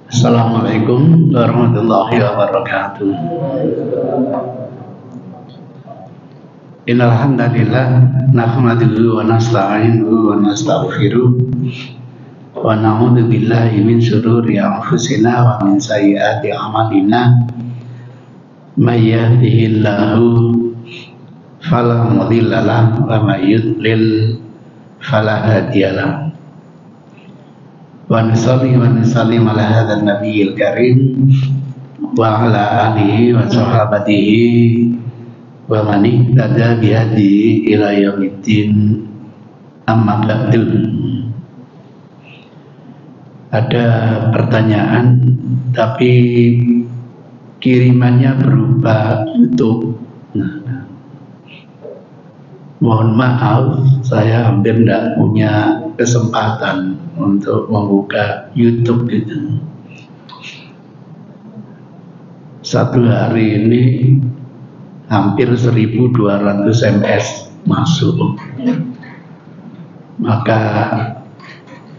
Assalamualaikum warahmatullahi wabarakatuh. Innal hamdalillah nahmaduhu wa nasta'inuhu wa nastaghfiruh wa na'udzu billahi min shururi anfusina wa min sayyiati a'malina. May yahdihillahu fala mudilla lahu wa may yudlil fala hadiya lahu. Wa nusalli wa nusallim ala hadzal nabiyil karim wa ala alihi wa sahabatihi wa man ihtada bi hadihi ila yaumiddin. Amma ba'du. Ada pertanyaan tapi kirimannya berupa YouTube. Mohon maaf, saya hampir tidak punya kesempatan untuk membuka YouTube gitu. Satu hari ini hampir 1.200 SMS masuk. Maka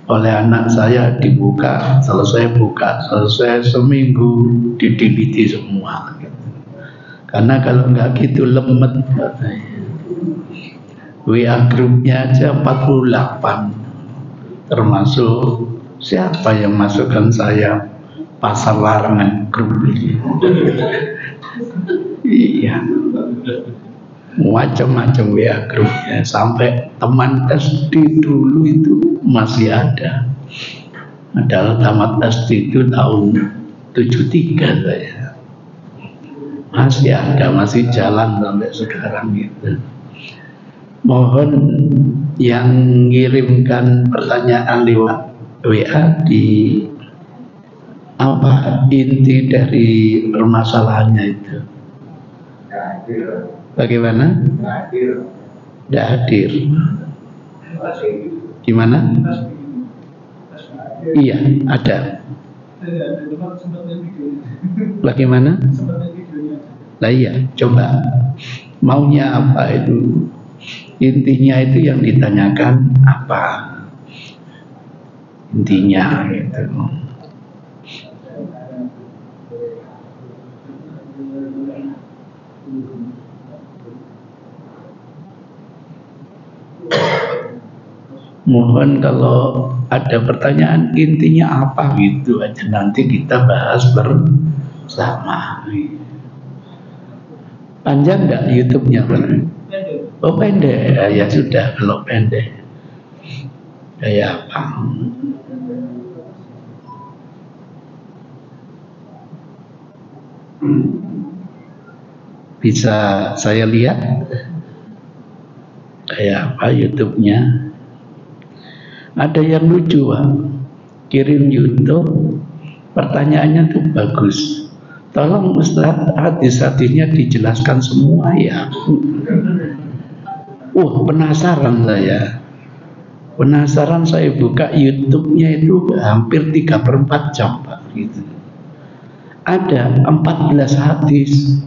oleh anak saya dibuka, selesai seminggu di-delete semua. Karena kalau nggak gitu lemet katanya. WA grupnya aja 48, termasuk siapa yang masukkan saya pasar larangan grup ini. Iya, macam-macam WA grupnya, sampai teman SD dulu itu masih ada. Padahal tamat SD itu tahun 73 saya. Masih ada, masih jalan sampai sekarang gitu. Mohon yang ngirimkan pertanyaan lewat WA di apa inti dari permasalahannya itu. Bagaimana? Tidak hadir. Gimana? Iya, ada. Bagaimana? Lah iya, coba. Maunya apa itu? Intinya itu yang ditanyakan apa? Intinya gitu. Mohon kalau ada pertanyaan intinya apa gitu aja, nanti kita bahas bersama. Panjang nggak YouTube-nya? Oh pendek, ya sudah kalau pendek. Kayak apa? Bisa saya lihat kayak apa YouTube-nya? Ada yang lucu, Pak. Kirim YouTube, pertanyaannya tuh bagus. Tolong Ustaz, hadis-hadisnya dijelaskan semua ya. Penasaran saya. Penasaran saya buka YouTube-nya itu hampir 3/4 jam, Pak. Gitu. Ada 14 hadis.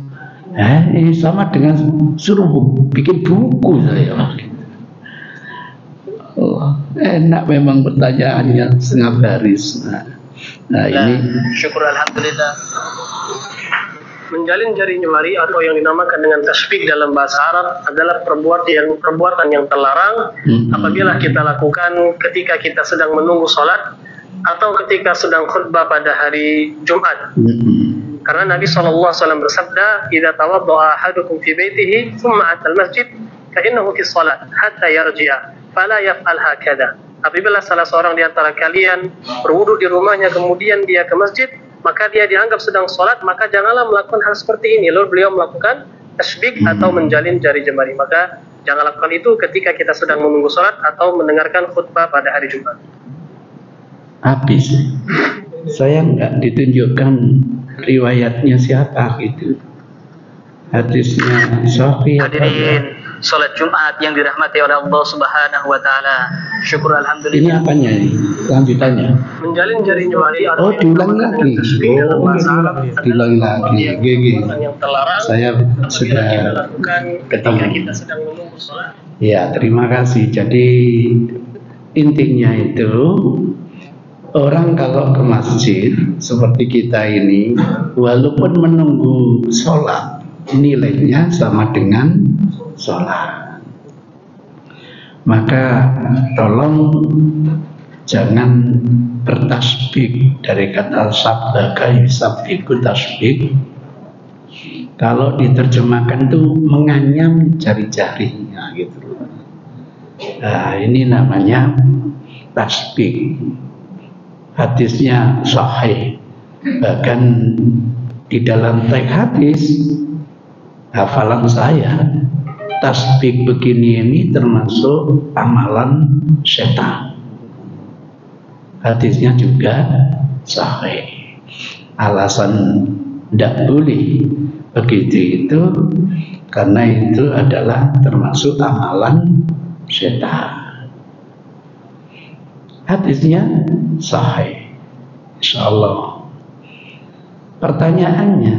Sama dengan suruh bikin buku saya, Pak. Enak memang pertanyaannya setengah baris. Nah ini. Syukur alhamdulillah. Menjalin jari jemari atau yang dinamakan dengan tasbih dalam bahasa Arab adalah perbuatan yang terlarang apabila kita lakukan ketika kita sedang menunggu sholat atau ketika sedang khutbah pada hari Jumat. Karena Nabi SAW bersabda, "Idza tawadda'a ahadukum fi baitihi thumma atal masjid fa innahu fi shalat hatta yarji'a fala yaf'al hakadha." Apabila salah seorang di antara kalian berwudu di rumahnya kemudian dia ke masjid, maka dia dianggap sedang sholat, maka janganlah melakukan hal seperti ini. Lalu beliau melakukan tasbih atau menjalin jari jemari. Maka jangan lakukan itu ketika kita sedang menunggu sholat atau mendengarkan khutbah pada hari Jumat. Habis. Saya nggak ditunjukkan riwayatnya siapa gitu. Hadisnya Sahih. Hadirin sholat Jumat yang dirahmati oleh Allah Subhanahu wa taala. Syukur alhamdulillah. Ini apanya ini? Lanjutannya. Menjalin jari jemari diulang lagi. Diulang lagi. Gigi. Saya sudah ketemu. Kita sedang menunggu sholat. Ya, terima kasih. Jadi intinya itu orang kalau ke masjid seperti kita ini, walaupun menunggu sholat, nilainya sama dengan sholat. Maka tolong jangan bertasbih, dari kata sabbaka yusabbihu tasbih. Kalau diterjemahkan itu menganyam jari-jarinya gitu. Nah, ini namanya tasbih. Hadisnya sahih. Bahkan di dalam teks hadis hafalan saya, tasbih begini ini termasuk amalan setan. Hadisnya juga sahih. Alasan tidak boleh begitu itu karena itu adalah termasuk amalan setan. Hadisnya sahih, insyaallah. Pertanyaannya,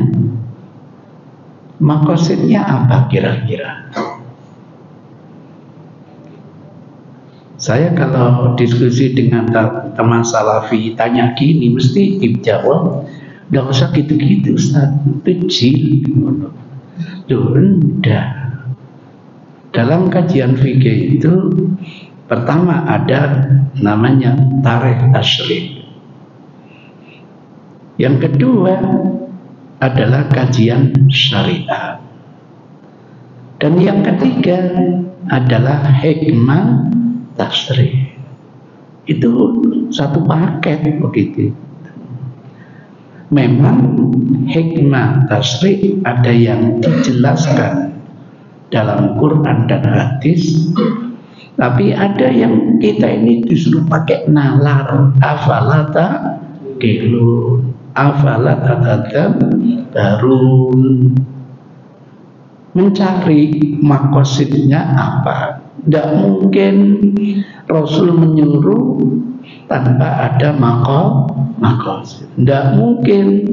maksudnya apa kira-kira? Saya kalau diskusi dengan teman salafi tanya gini, mesti dijawab, nggak usah gitu-gitu Ustaz, itu jil. Loh, enggak. Dalam kajian fikih itu pertama ada namanya tarikh tasyri'. Yang kedua adalah kajian syariat. Dan yang ketiga adalah hikmah tasyri'. Itu satu paket begitu. Memang hikmah tasyri' ada yang dijelaskan dalam Quran dan hadis, tapi ada yang kita ini disuruh pakai nalar. Afalata kilun, afalata tadabbarun, mencari makosidnya apa. Tidak mungkin Rasul menyuruh tanpa ada makosid. Tidak mungkin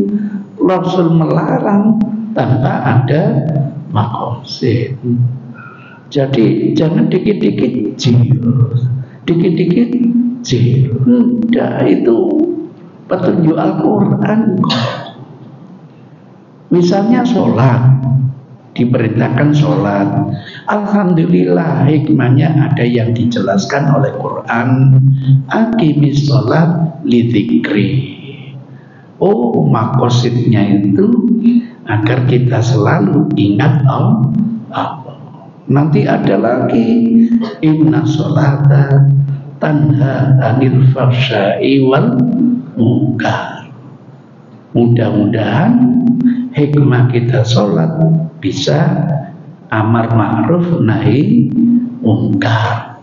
Rasul melarang tanpa ada makosid. Jadi jangan dikit-dikit jil, dikit-dikit jil. Enggak, itu petunjuk Al-Quran. Misalnya sholat, diperintahkan sholat. Alhamdulillah hikmahnya ada yang dijelaskan oleh Quran. Aqimis sholat lidzikri. Oh, makosidnya itu agar kita selalu ingat Allah. Nanti ada lagi, inna sholata tanha anil fahsya'i wal munkar. Mudah-mudahan hikmah kita sholat bisa amar ma'ruf nahi munkar.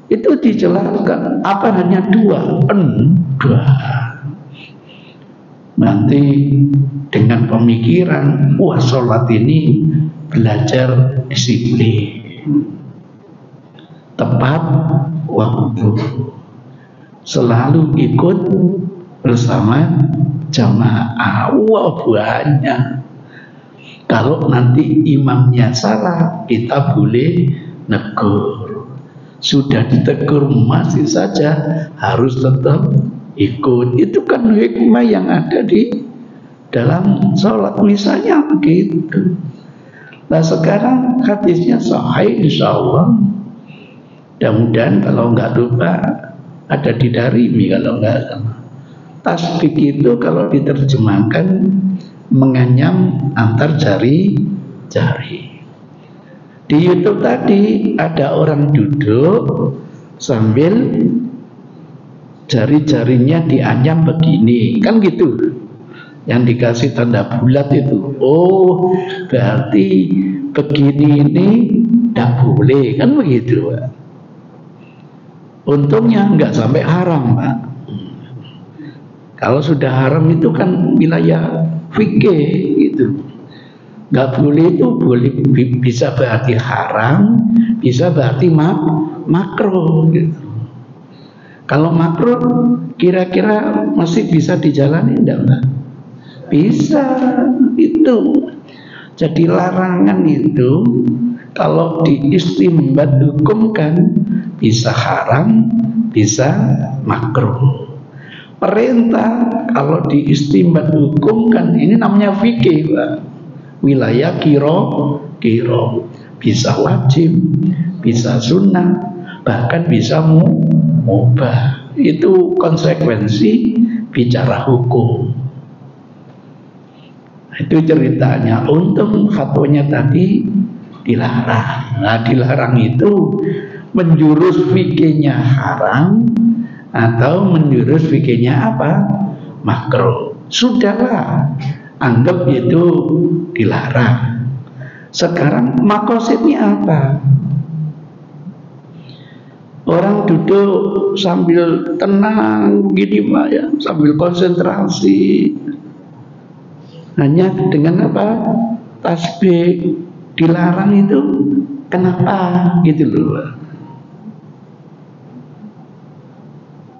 Itu dijelaskan. Apa hanya dua? Enggak. Nanti dengan pemikiran, wah sholat ini belajar disiplin, tepat waktu, selalu ikut bersama jamaah. Wah banyak. Kalau nanti imamnya salah, kita boleh negur. Sudah ditegur masih saja harus tetap ikut. Itu kan hikmah yang ada di dalam sholat, misalnya begitu. Nah sekarang hadisnya sahih insyaallah. Mudah-mudahan kalau nggak lupa ada di Darimi kalau nggak salah. Tasbih itu kalau diterjemahkan menganyam antar jari-jari. Di YouTube tadi ada orang duduk sambil jari-jarinya dianyam begini, kan gitu. Yang dikasih tanda bulat itu, oh berarti begini ini tidak boleh, kan begitu Pak. Untungnya nggak sampai haram Pak. Kalau sudah haram itu kan wilayah fikih gitu. Nggak boleh itu boleh, bisa berarti haram, bisa berarti makruh gitu. Kalau makruh kira-kira masih bisa dijalani enggak Pak? Bisa itu. Jadi larangan itu kalau diistimbat hukum kan bisa haram, bisa makruh. Perintah kalau diistimbat hukum kan ini namanya fikih, Pak. Wilayah kiro, bisa wajib, bisa sunnah, bahkan bisa mubah. Itu konsekuensi bicara hukum. Itu ceritanya. Untung fatwanya tadi dilarang. Nah, dilarang itu menjurus fikihnya haram atau menjurus fikihnya apa? Makruh. Sudahlah, anggap itu dilarang. Sekarang makosidnya apa? Orang duduk sambil tenang begini Pak ya, sambil konsentrasi. Hanya dengan apa? Tasbih. Dilarang itu kenapa gitu loh?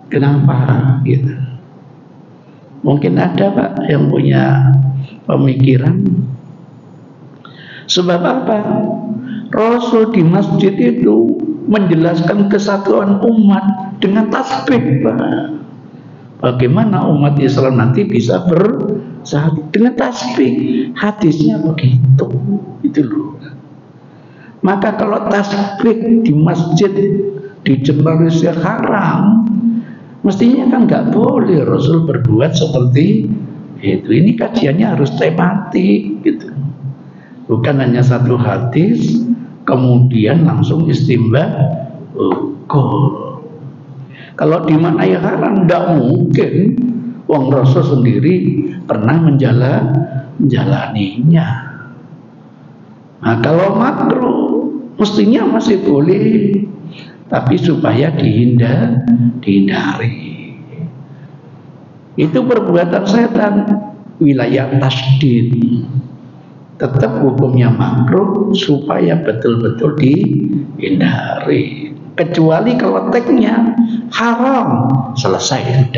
Kenapa gitu? Mungkin ada Pak yang punya pemikiran. Sebab apa? Rasul di masjid itu menjelaskan kesatuan umat dengan tasbih, Pak. Bagaimana umat Islam nanti bisa bersatu dengan tasbih? Hadisnya begitu, itu loh. Maka kalau tasbih di masjid dijelaskan haram, mestinya kan nggak boleh Rasul berbuat seperti itu. Ini kajiannya harus tematik, gitu. Bukan hanya satu hadis kemudian langsung istimbat hukum. Kalau dimaknai haram tidak mungkin. Wong Rasul sendiri pernah menjalaninya. Nah, kalau makruh mestinya masih boleh, tapi supaya dihindari. Itu perbuatan setan, wilayah tasdid. Tetap hukumnya makruh supaya betul-betul dihindari. Kecuali kalau teksnya haram, selesai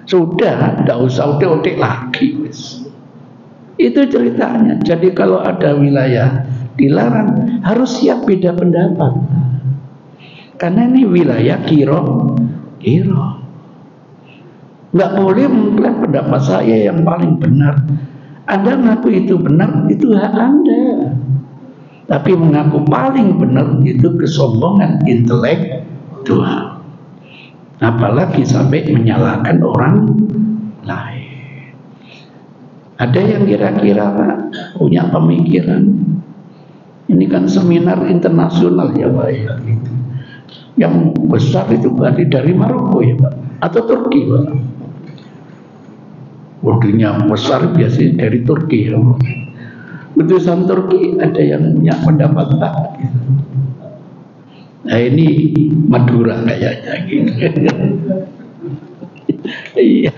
sudah, tidak usah udik-udik lagi. Itu ceritanya. Jadi kalau ada wilayah dilarang, harus siap beda pendapat. Karena ini wilayah kiro. Nggak boleh mengklaim pendapat saya yang paling benar. Anda mengaku itu benar, itu hak Anda. Tapi mengaku paling benar itu kesombongan intelektual. Apalagi sampai menyalahkan orang lain. Ada yang kira-kira Pak punya pemikiran? Ini kan seminar internasional ya Pak ya. Yang besar itu berarti dari Maroko ya Pak, atau Turki Pak? Wakilnya besar biasanya dari Turki ya. Utusan Turki ada yang punya pendapat Pak. Nah ini Madura kayaknya gitu. Iya.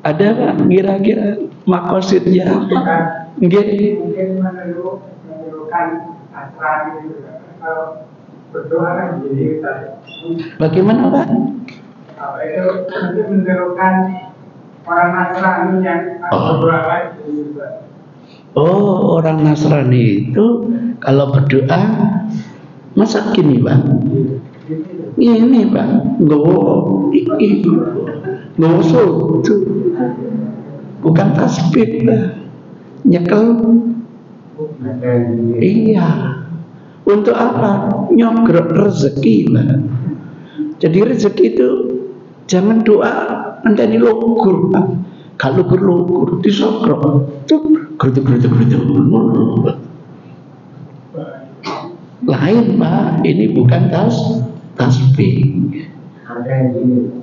Ada Pak kira-kira makosidnya apa? Mungkin menurunkan asrani itu kalau berdoa kan jadi bagaimana Pak? Apa itu nanti menurunkan orang Nasrani yang berdoa lagi. Oh, orang Nasrani itu kalau berdoa masa gini Pak? Ini Pak, nggak suatu, bukan tasbih Pak, nyekel. Iya. Untuk apa? Nyogrok rezeki Pak. Jadi rezeki itu jangan doa anteni lugur Pak. Kalau lugur disogrok, geruduk. Lain Pak, ini bukan tasbih. Ada yang gini.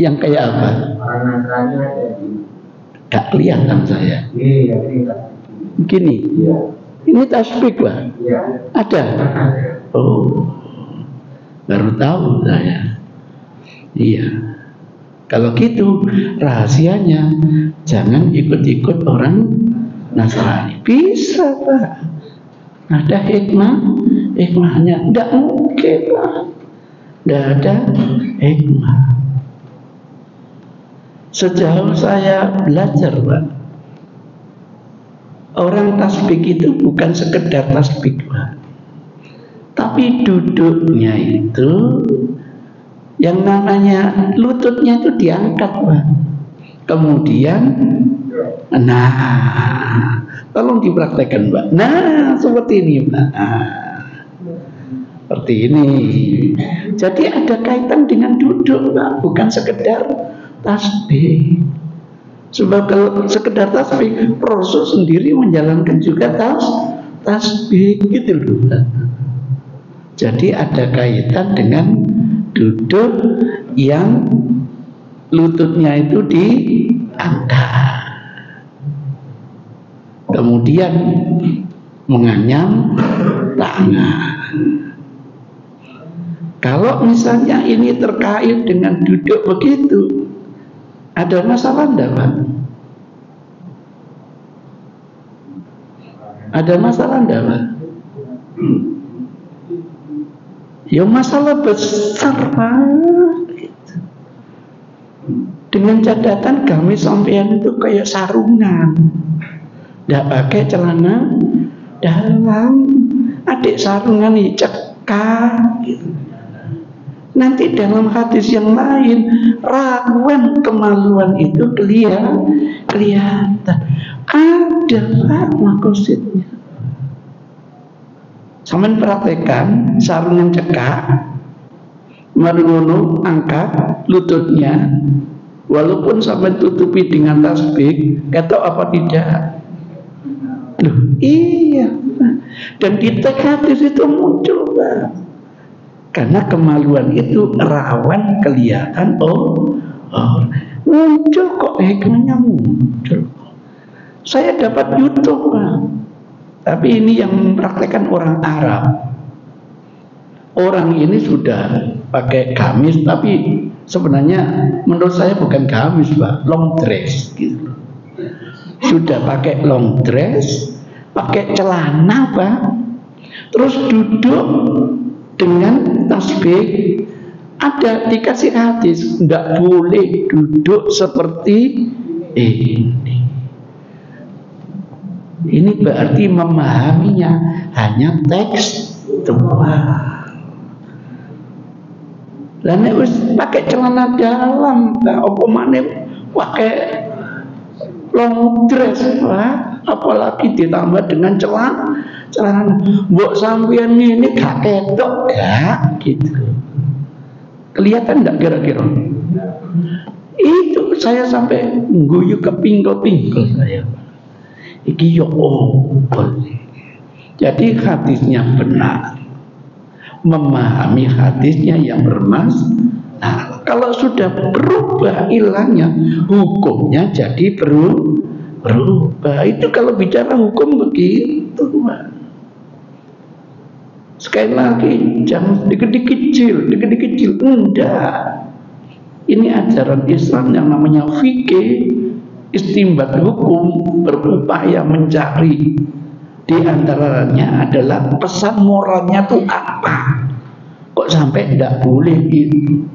Yang kayak apa? Orang Nasrani ada di. Gak kelihatan saya. Iya, Begini. Iya. Ini tasbih Pak. Iya. Ada. Oh, baru tahu saya. Iya. Kalau gitu rahasianya jangan ikut-ikut orang Nasrani. Bisa Pak. Ada hikmahnya. Tidak mungkin Pak. Tidak ada hikmah. Sejauh saya belajar Pak, orang tasbih itu bukan sekedar tasbih Pak. Tapi duduknya itu yang namanya lututnya itu diangkat, Pak. Kemudian tolong dipraktekkan, Pak. Nah, seperti ini, Pak. Seperti ini. Jadi ada kaitan dengan duduk, Pak, bukan sekedar tasbih. Sebab kalau sekedar tasbih, Rasul sendiri menjalankan juga tasbih gitu loh, Pak. Jadi ada kaitan dengan duduk yang lututnya itu diangkat, kemudian menganyam tangan. Kalau misalnya ini terkait dengan duduk begitu, ada masalah enggak, Pak? Ada masalah enggak, Pak? Ya masalah besar, Pak. Dengan catatan kami sampean itu kayak sarungan, nggak pakai celana dalam, adik sarungan cekak gitu. Nanti dalam hadis yang lain rawan kemaluan itu kelihatan. Ada maksudnya. Sampeyan praktekan sarungan cekak, marungono angkat lututnya, walaupun sampai tutupi dengan tasbih, ketok apa tidak? Loh, iya. Dan di teks hadis itu muncul, Pak. Karena kemaluan itu rawan kelihatan muncul kok, hikmahnya muncul. Saya dapat YouTube, Pak. Tapi ini yang mempraktekkan orang Arab. Orang ini sudah pakai gamis, tapi sebenarnya menurut saya bukan gamis, Pak, long dress gitu. Sudah pakai long dress, pakai celana, Pak. Terus duduk dengan tasbih. Ada dikasih hadis, tidak boleh duduk seperti ini. Ini berarti memahaminya hanya teks doang. Lah nek wis pakai celana dalam, apa maneh pakai long dress, Pak, apalagi ditambah dengan celana. Mbok sampean ini gak ketok gak gitu. Kelihatan enggak kira-kira? Itu saya sampai guyu kepingkel-pingkel saya. Iki yo jadi hadisnya benar, memahami hadisnya yang bermasalah. Nah, kalau sudah berubah ilahnya, hukumnya jadi berubah. Itu kalau bicara hukum begitu, Pak. Sekali lagi, jangan dikit-dikit kecil, enggak. Ini ajaran Islam yang namanya fikih. Istimbat hukum, berupaya mencari. Di antaranya adalah pesan moralnya itu apa. Kok sampai tidak boleh itu.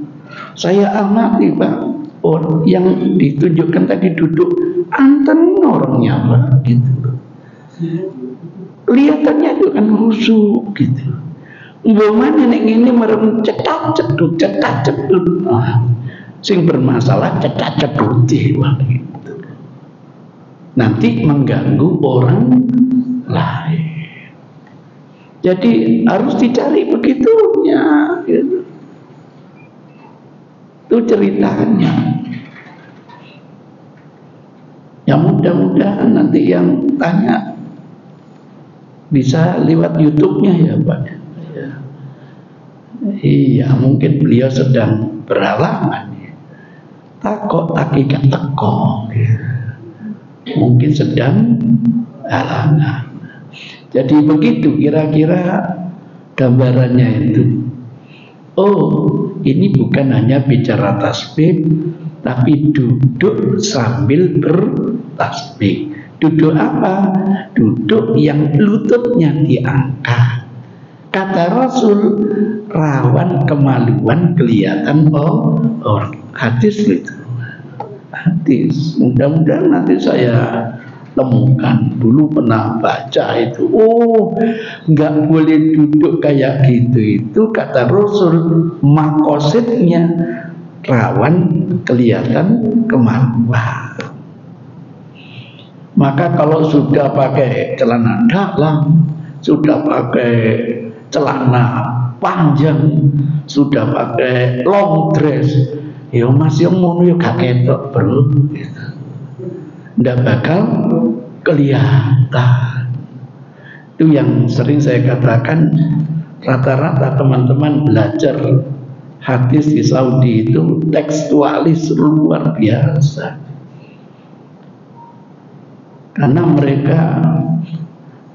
Saya amati, Pak, orang yang ditunjukkan tadi duduk anten orangnya, Pak, gitu. Kelihatannya itu kan khusyuk gitu. Umpamanya nek ngene merem cetak-cedut. Sing bermasalah cetak-cedut gitu. Nanti mengganggu orang lain. Jadi harus dicari begitunya gitu. Itu ceritanya. Ya mudah-mudahan nanti yang tanya bisa lewat YouTube-nya ya, Pak. Ya. Iya, mungkin beliau sedang berhalangan. Takut hakikat teko. Mungkin sedang halangan. Jadi begitu kira-kira gambarannya itu. Oh, ini bukan hanya bicara tasbih, tapi duduk sambil bertasbih. Duduk apa? Duduk yang lututnya diangkat. Kata Rasul, rawan kemaluan kelihatan orang. Hadis itu. Hadis. Mudah-mudahan nanti saya temukan. Dulu pernah baca itu, oh nggak boleh duduk kayak gitu. Itu kata Rasul, makosidnya rawan kelihatan kemaluan. Maka kalau sudah pakai celana dalam, sudah pakai celana panjang, sudah pakai long dress, ya masih ngono ya gak ketok bro, ndak bakal kelihatan. Itu yang sering saya katakan, rata-rata teman-teman belajar hadis di Saudi itu tekstualis luar biasa, karena mereka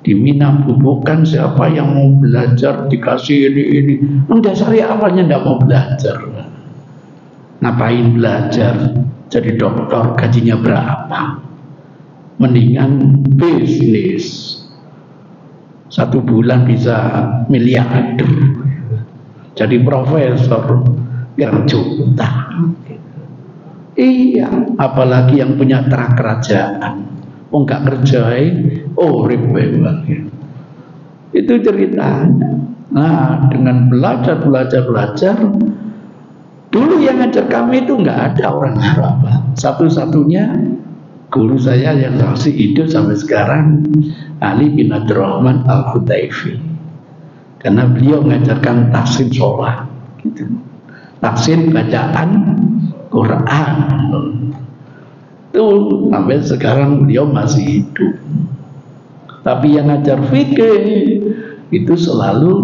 di Mina bubukan siapa yang mau belajar dikasih ini. Mendasari awalnya tidak mau belajar. Ngapain belajar? Jadi dokter gajinya berapa? Mendingan bisnis. 1 bulan bisa miliarder. Jadi profesor yang juta. Iya, apalagi yang punya terah kerajaan. Oh nggak kerjain, oh ribet. Itu ceritanya. Nah, dengan belajar, dulu yang ngajar kami itu nggak ada orang Arab. Satu-satunya guru saya yang masih hidup sampai sekarang, Ali bin Abdurrahman Al-Hudaifi. Karena beliau mengajarkan tahsin sholat, gitu. Tahsin bacaan Quran. Itu sampai sekarang beliau masih hidup. Tapi yang ngajar fikih itu selalu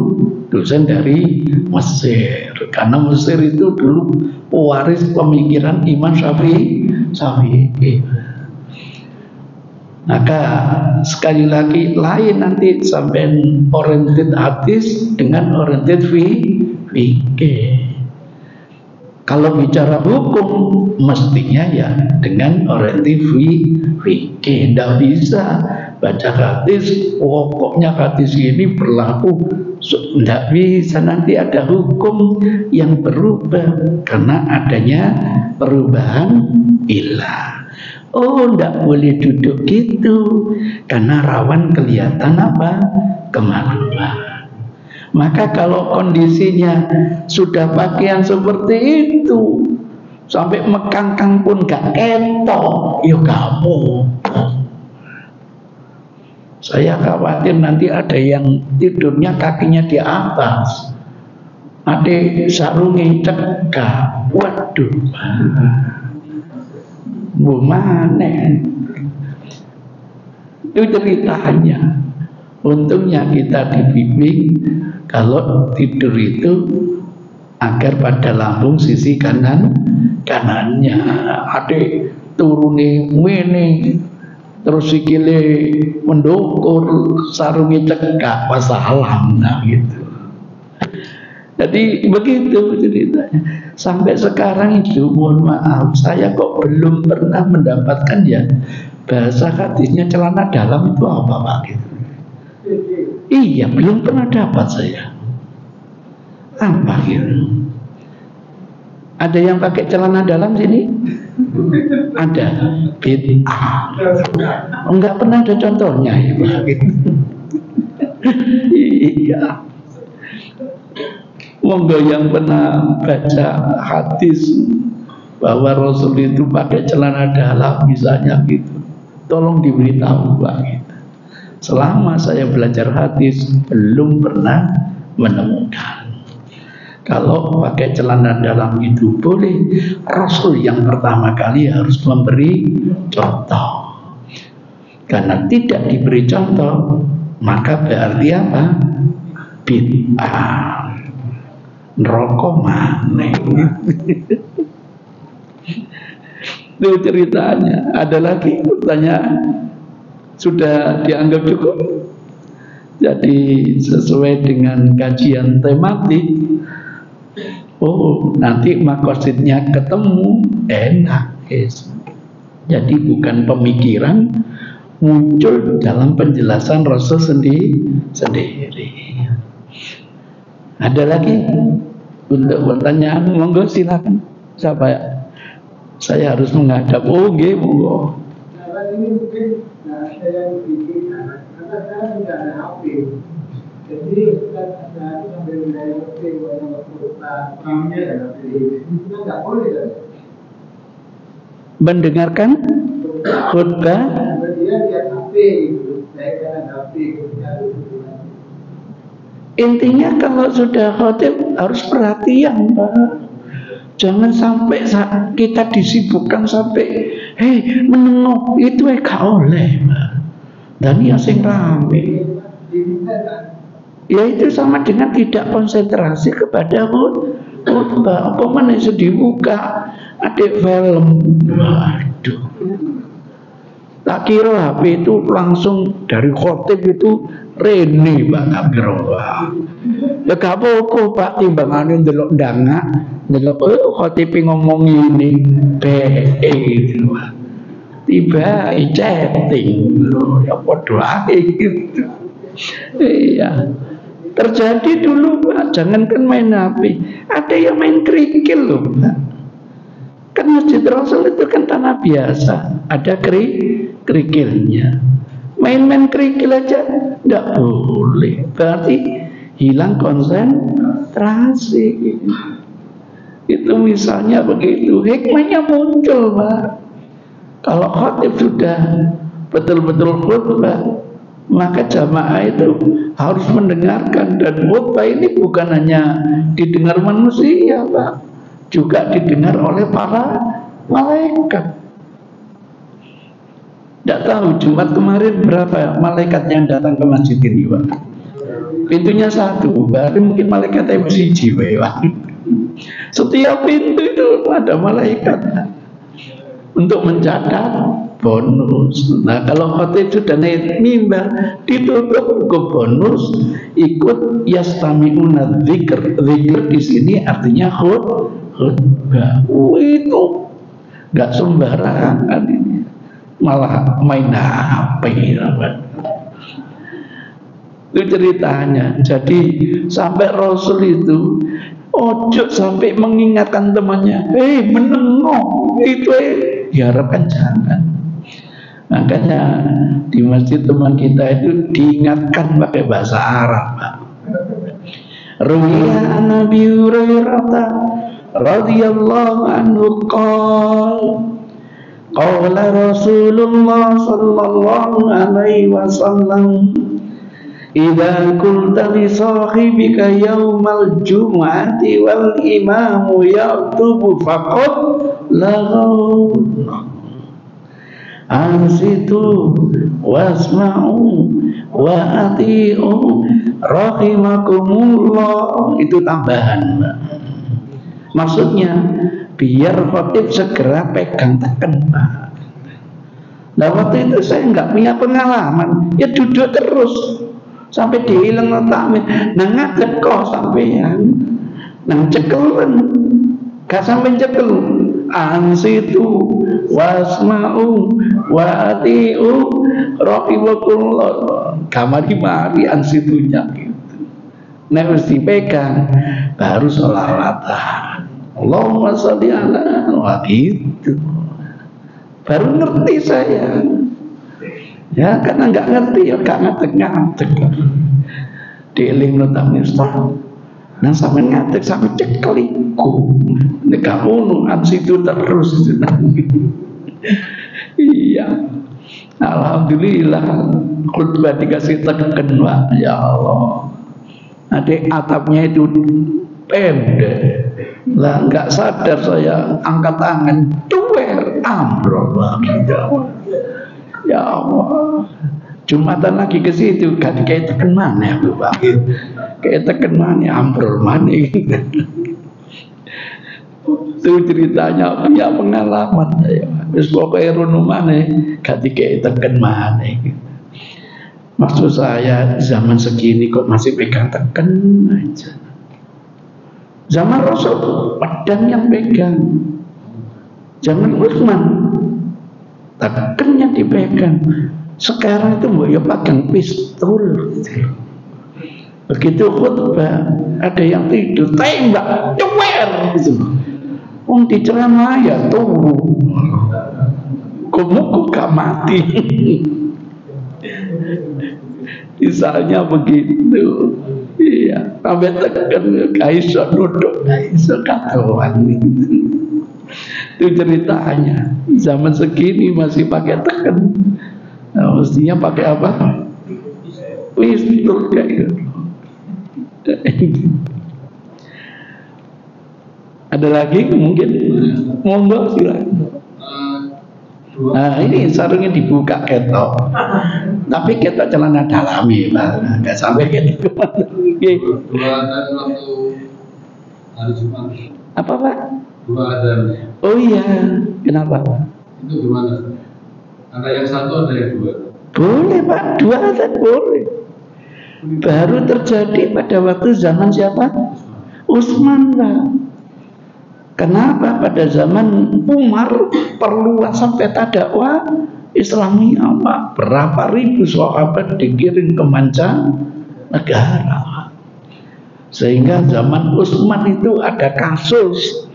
dosen dari Mesir, karena Mesir itu dulu pewaris pemikiran Imam Syafi'i. Maka sekali lagi lain nanti sampai oriented hadis dengan oriented fikih. Kalau bicara hukum mestinya ya dengan orientif fikih. Tidak bisa baca hadis, pokoknya hadis ini berlaku. Tidak bisa, nanti ada hukum yang berubah karena adanya perubahan ilah. Oh, tidak boleh duduk gitu karena rawan kelihatan apa? Kemaluan. Maka kalau kondisinya sudah pakaian seperti itu, sampai mekangkang pun gak ketok, ya gak apa-apa. Saya khawatir nanti ada yang tidurnya kakinya di atas, ada sarungnya cekak, waduh, gimana? Itu ceritanya. Untungnya kita dibimbing kalau tidur itu agar pada lambung sisi kanannya adik turune ngene terus sikile mendukur sarungi cekak wasalam, nah gitu. Jadi begitu ceritanya. Sampai sekarang itu mohon maaf saya kok belum pernah mendapatkan ya bahasa hadisnya celana dalam itu apa Pak gitu. Iya, belum pernah dapat saya. Apa gitu? Ada yang pakai celana dalam sini? Ada. Bid'ah. Enggak pernah ada contohnya ya, gitu. Iya. Monggo yang pernah baca hadis bahwa Rasul itu pakai celana dalam misalnya gitu, tolong diberitahu Pak gitu. Selama saya belajar hadis belum pernah menemukan. Kalau pakai celana dalam itu boleh, Rasul yang pertama kali harus memberi contoh. Karena tidak diberi contoh, maka berarti apa? Bid'ah. Neraka maneh. Itu ceritanya. Ada lagi pertanyaan? Sudah dianggap cukup? Jadi sesuai dengan kajian tematik. Oh, nanti makosidnya ketemu, enak. Jadi bukan pemikiran, muncul dalam penjelasan Rasul sendiri. Ada lagi untuk pertanyaan? Monggo silakan. Siapa ya? Saya harus menghadap. Oh, monggo. ini mungkin ada yang bikin karena sekarang sudah ada HP. Jadi kita sambil dari HP orangnya dan HP itu nggak boleh kan? Mendengarkan khutbah. Dia lihat HP itu, saya kan HP Intinya kalau sudah khotib harus perhatian, Pak. Jangan sampai kita disibukkan sampai menengok itu gak oleh, Pak. Dan ya sing rame. Ya itu sama dengan tidak konsentrasi kepada khutbah. Apa mana yang dibuka ada film. Waduh. Tak kira HP itu langsung dari khotib itu Rene Pak Kabiro. Ya gak apa-apa Pak, timbangannya ndelok ndangak, ndelok khotib ngomong ini gitu. Tiba chatting lho, ya padha ae gitu. Iya. Terjadi dulu Pak, jangankan main HP, ada yang main kerikil loh Pak. Kan Masjid Rasul itu kan tanah biasa, ada kerikilnya. Main-main kerikil aja tidak boleh, berarti hilang konsentrasi. Itu misalnya begitu, hikmahnya muncul Pak. Kalau khotib sudah betul-betul khutbah, maka jamaah itu harus mendengarkan. Dan khutbah ini bukan hanya didengar manusia Pak, juga didengar oleh para malaikat. Tidak tahu Jumat kemarin berapa malaikat yang datang ke masjid ini Pak. Pintunya satu, baru mungkin malaikat MC Pak. Setiap pintu itu ada malaikat untuk mencatat bonus. Nah kalau khotib sudah naik mimbar, ditutup ke bonus, ikut yastami'una dzikr. Dzikr di sini artinya khutbah. Itu nggak sembarangan ini, malah main HP. Itu ceritanya. Jadi sampai Rasul itu ojo sampai mengingatkan temannya, menengok itu diharapkan jangan. Makanya di masjid teman kita itu diingatkan pakai bahasa Arab Pak. Ruwiya Nabi Hurairah radhiyallahu anhu qala Rasulullah sallallahu alaihi wasallam idza kunta li sahibika yaumal jumu'ati wal imamu yaktubu faqad laghaw ansitu wasma'u wa ati'u rahimakumullah. Itu tambahan Pak. Maksudnya biar khotib segera pegang tekan Pak. Nah waktu itu saya nggak punya pengalaman, ya duduk terus sampai dihilang takmin. Nah ngadeg kok sampean, nang cekelan, gak sampai cekel. Ansitu wasma'u wa ati'u rahimakumullah. Kamari-mari ansitunya gitu. Nah mesti pegang, baru sholawatan. Allahumma sholli ala wa gitu. Baru ngerti saya. Ya karena nggak ngerti ya gak ngadeg. Dieling takmin stop. Nah sampai ngadeg sampai cekeliku. Nek ngono ansitu terus. Iya. Alhamdulillah khutbah dikasih tekan Pak. Ya Allah. Adik atapnya itu pendek. Lah nggak sadar saya angkat tangan tuwer ambrol lagi. Ya Allah. Jumatan lagi ke situ kan kayak tekan mana aku Pak. Kayak tekan mana ambrol mana. Itu ceritanya punya pengalaman saya. Wis pokoke rono maneh ganti kayak tekan mana. Maksud saya zaman segini kok masih pegang tekan aja. Zaman Rasul pedang yang pegang. Zaman Utsman tekan yang dipegang. Sekarang itu mau ya pegang pistol. Begitu khutbah ada yang tidur tembak cewer gitu. Diceramah ya turun. muka gak mati. Misalnya begitu. Iya, sampai tekan kaiso duduk, kaiso katakan. Itu ceritanya. Zaman segini masih pakai tekan. Nah, mestinya pakai apa? Pistol kayak gitu. Ada lagi mungkin? Monggo silakan. Nah ini sarungnya dibuka ketok, tapi ketok celana dalami, Pak, nggak sampai gitu. Dua adzan waktu hari Jumat. Apa Pak? Dua adzan. Oh iya, kenapa Pak? Itu gimana? Ada yang satu, ada yang dua. Boleh Pak, dua adzan boleh. Baru terjadi pada waktu zaman siapa? Utsman Pak. Kenapa pada zaman Umar perluas sampai tadakwa Islamiyah Pak? Berapa ribu sahabat dikirim ke mancanegara. Sehingga zaman Utsman itu ada kasus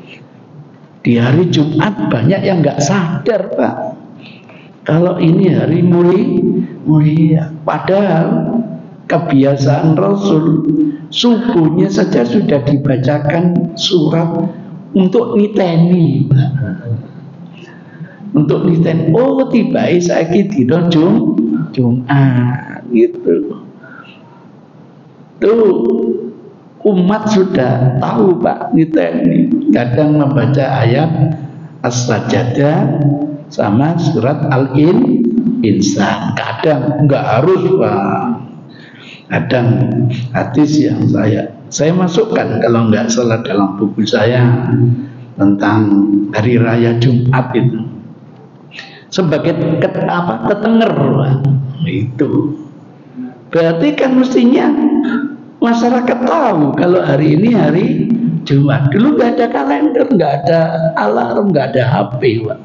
di hari Jumat banyak yang nggak sadar Pak. Kalau ini hari mulia, padahal kebiasaan Rasul subuhnya saja sudah dibacakan surat untuk niteni, untuk niteni. Oh tiba-tiba saiki dina Jumat gitu. Tuh umat sudah tahu Pak niteni. Kadang membaca ayat As-Sajdah sama surat Al-Insan. Kadang enggak harus Pak. Kadang hadis yang saya masukkan kalau nggak salah dalam buku saya tentang hari raya Jumat itu sebagai ketenger itu berarti kan mestinya masyarakat tahu kalau hari ini hari Jumat. Dulu nggak ada kalender, nggak ada alarm, nggak ada HP Pak.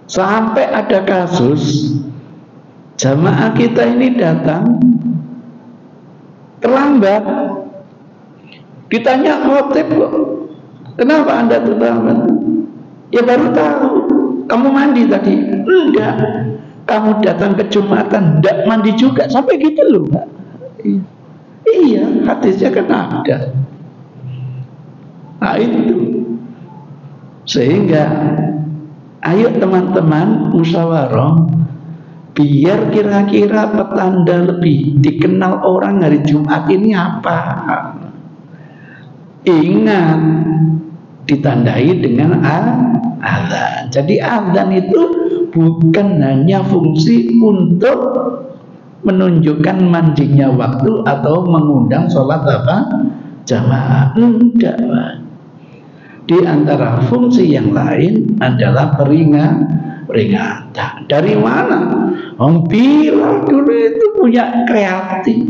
Sampai ada kasus jamaah kita ini datang terlambat. Ditanya khotib kok, kenapa Anda terlambat? Ya baru tahu, kamu mandi tadi. Enggak, kamu datang ke Jumatan enggak mandi juga. Sampai gitu loh Pak. Iya, hadisnya kan ada. Nah itu. Sehingga ayo teman-teman musyawarah, biar kira-kira petanda lebih dikenal orang hari Jumat ini apa. Ingat, ditandai dengan azan. Jadi azan itu bukan hanya fungsi untuk menunjukkan manjingnya waktu atau mengundang sholat apa? Jamaah. Enggak Pak. Di antara fungsi yang lain adalah peringatan. Dari mana? Bilal dulu itu punya kreatif.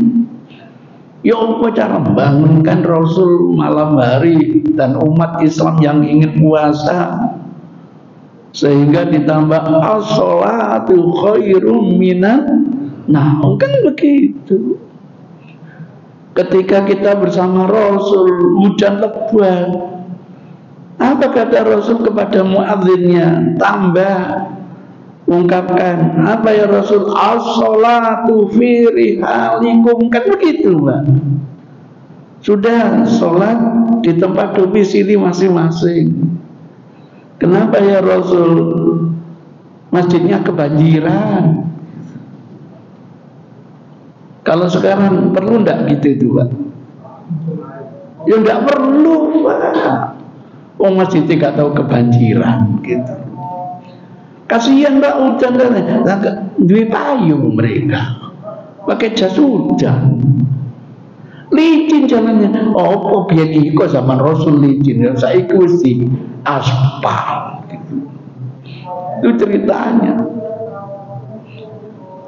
Ya apa cara membangunkan Rasul malam hari dan umat Islam yang ingin puasa, sehingga ditambah as-sholatu khairum minan naum, kan begitu. Ketika kita bersama Rasul hujan lebat, apa kata Rasul kepada muadzinnya? Tambah, ungkapkan apa ya Rasul? As-sholatu fi rihalikum, kan begitu Pak. Sudah sholat di tempat domisili masing-masing. Kenapa ya Rasul? Masjidnya kebanjiran. Kalau sekarang perlu enggak gitu itu Pak? Ya enggak perlu Pak. Oh masjidnya enggak tahu kebanjiran gitu. Kasihan Mbak hujan dan duit payung mereka, pakai jas hujan, licin jalannya. Oh biar iko zaman Rasul licin, saya ikuti aspal. Itu ceritanya.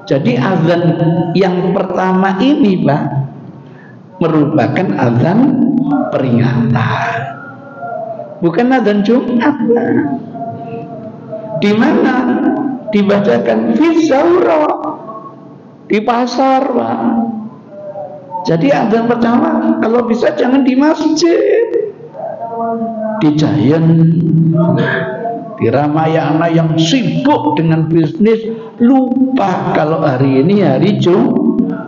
Jadi azan yang pertama ini Pak merupakan azan peringatan, bukan azan Jumat Pak. Di mana dibacakan fi zaura, di pasar Pak. Jadi azan pertama kalau bisa jangan di masjid, di Giant, Di Ramayana yang sibuk dengan bisnis, lupa kalau hari ini hari Jumat.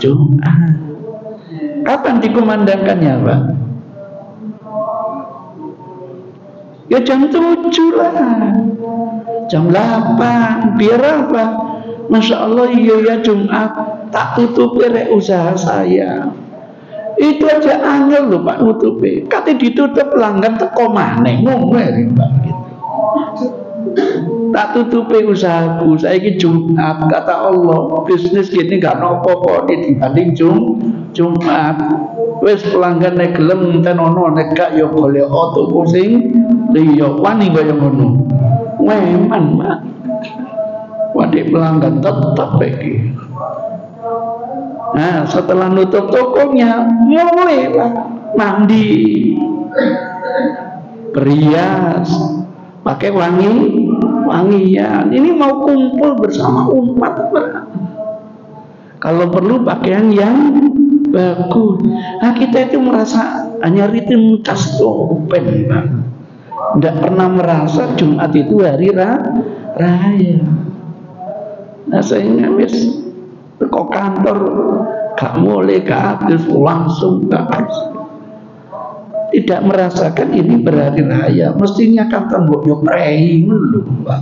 Kapan dikumandangkannya, Pak? Ya jam 7 lah, jam 8. Biar apa? Masya Allah, iya ya Jumat, tak tutupi usaha saya. Itu aja angel loh Pak nutupi. Kati ditutup pelanggan teko maneh ngomel Pak gitu. Tak tutupi usahaku, saya ini Jumat, kata Allah, bisnis gini gak nopo-nopo dibanding Jumat. Wes pelanggan nek gelem enten ono nek gak ya golek tuku sing liya wani kaya ngono. Weman, Pak. Wadik pelanggan tetap iki. Nah, setelah nutup tokonya, mulai Pak mandi, berias, pakai wangian. Ini mau kumpul bersama umat, Pak. Kalau perlu pakaian yang bagus. Nah, kita itu merasa hanya rutinitas topen, Pak. Tidak pernah merasa Jumat itu hari raya. Nah, saya wis kok kantor gak mulai ke atas langsung ke atas. Tidak merasakan ini berhari raya. Mestinya kantor mbok yo prei dulu, Pak.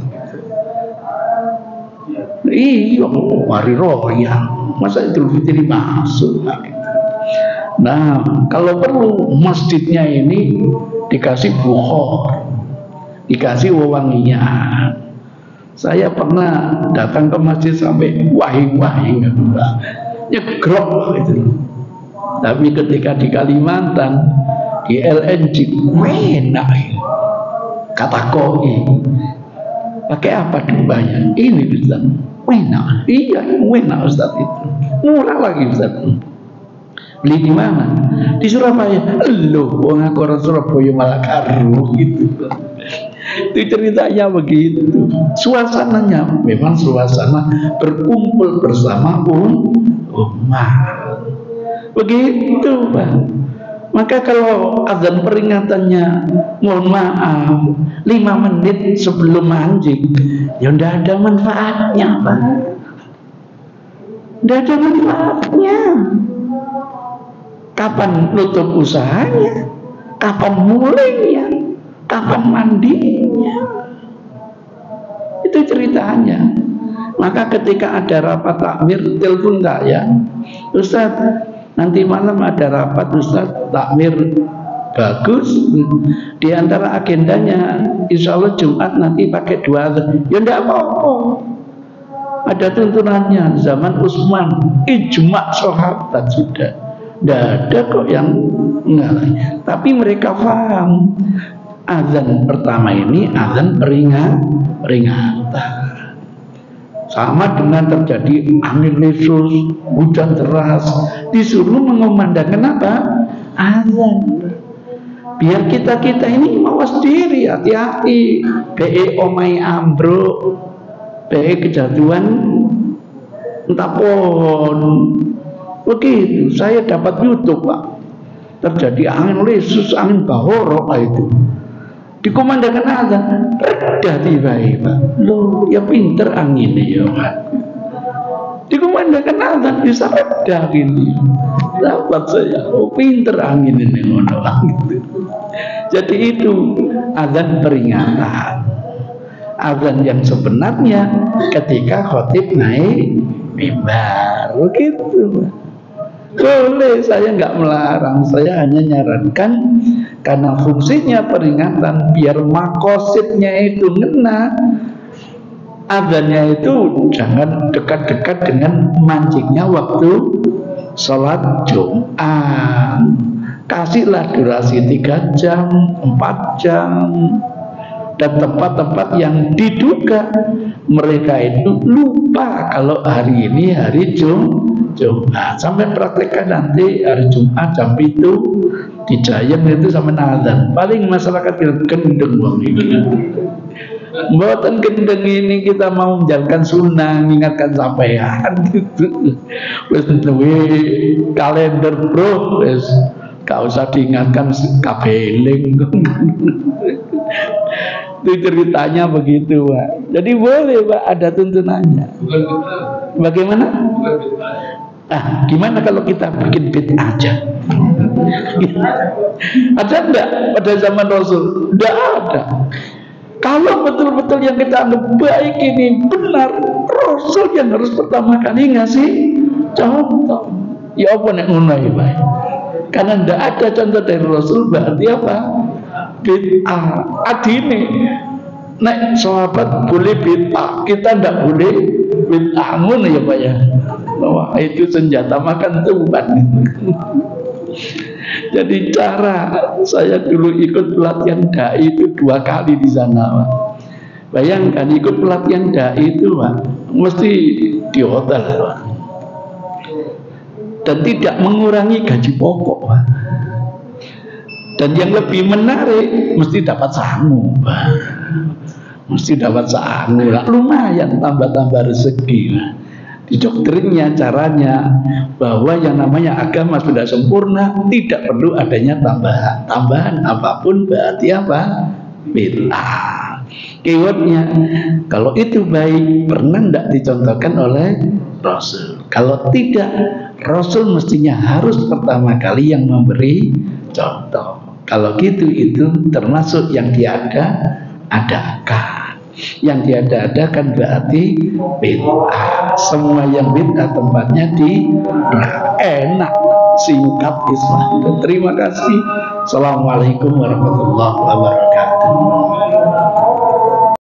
Iya, hari raya. Masa Idul Fitri masuk, Pak. Nah, kalau perlu masjidnya ini dikasih bukhor, dikasih wewangian. Saya pernah datang ke masjid sampai wahing-wahing, nyegrok gitu. Tapi ketika di Kalimantan, di LNG, enak. Kata koi, pakai apa dibayar? Ini Ustaz, enak. Iya, enak Ustaz itu. Murah lagi Ustaz. Beli di mana? Di Surabaya. Loh, wong aku orang Surabaya malah karo gitu. Itu ceritanya begitu. Suasananya memang suasana berkumpul bersama umat. Begitu, Pak. Maka kalau azan peringatannya, mohon maaf, 5 menit sebelum anjing, ya tidak ada manfaatnya, Pak. Tidak ada manfaatnya. Kapan nutup usahanya? Kapan mulainya? Kapan mandinya? Itu ceritanya. Maka ketika ada rapat takmir, telepon saya, Ustaz, nanti malam ada rapat Ustaz, takmir bagus. Di antara agendanya, insya Allah Jumat nanti pakai 2 azan. Ya enggak apa-apa. Ada tuntunannya zaman Utsman, ijma' sahabat sudah. Tidak ada kok yang enggak. Tapi mereka paham azan pertama ini azan peringatan. Sama dengan terjadi angin lesus, hujan deras, disuruh mengumandangkan apa? Azan. Biar kita ini mawas diri, hati-hati. BE omai ambruk, BE kejatuhan entah pon. Begitu, saya dapat YouTube, Pak. Terjadi angin lesus, angin bahorok itu. Dikumandangkan azan, reda tiba-tiba. Loh, ya pinter angin ya, Pak. Dikumandangkan azan bisa reda gini. Dapat saya, oh pinter angin ini ngono gitu. Jadi itu azan peringatan. Azan yang sebenarnya ketika khotib naik mimbar, begitu. Boleh, saya nggak melarang, saya hanya nyarankan karena fungsinya peringatan biar makosidnya itu ngena, azannya itu jangan dekat-dekat dengan mancingnya waktu sholat Jumat. Kasihlah durasi 3 jam, 4 jam. Dan tempat-tempat yang diduga mereka itu lupa kalau hari ini hari Jumat. Sampai praktekkan nanti hari Jumat jam itu di Jayan itu sampai azan. Paling masyarakat yang gendeng bang ini. Mboten gendeng ini kita mau menjalankan sunnah, mengingatkan sampean gitu. Wes duwe kalender bro, wes gak usah diingatkan kabeling. Itu ceritanya begitu, Pak. Jadi boleh, Pak, ada tuntunannya. Bukan bid'ah. Bagaimana? Bukan bid'ah. Gimana kalau kita bikin bid'ah aja? Ada enggak pada zaman Rasul? Enggak ada. Kalau betul-betul yang kita anggap baik ini benar, Rasul yang harus pertama kali ngasih contoh. Ya apa nek ngono ya, Pak? Karena enggak ada contoh dari Rasul, berarti apa? Bid'ah. Adine nek sahabat boleh bid'ah, kita enggak boleh bid'ah, ngono ya, Pak ya. Wah, itu senjata makan tuban. Jadi cara saya dulu ikut pelatihan dai itu 2 kali di sana, Pak. Bayangkan ikut pelatihan dai itu, Pak, mesti di hotel, Pak. Dan tidak mengurangi gaji pokok, Pak. Dan yang lebih menarik, mesti dapat sangu, Pak. Mesti dapat sangu, lah. Lumayan tambah-tambah rezeki, Pak. Di doktrinnya, caranya bahwa yang namanya agama sudah sempurna, tidak perlu adanya tambahan apapun, berarti apa? Bid'ah. Keywordnya, kalau itu baik, pernah tidak dicontohkan oleh Rasul? Kalau tidak, Rasul mestinya harus pertama kali yang memberi contoh. Kalau gitu, itu termasuk yang diada-adakan. Yang diada-adakan berarti bid'ah. Semua yang bid'ah tempatnya di enak, singkat Islam. Terima kasih. Assalamualaikum warahmatullahi wabarakatuh.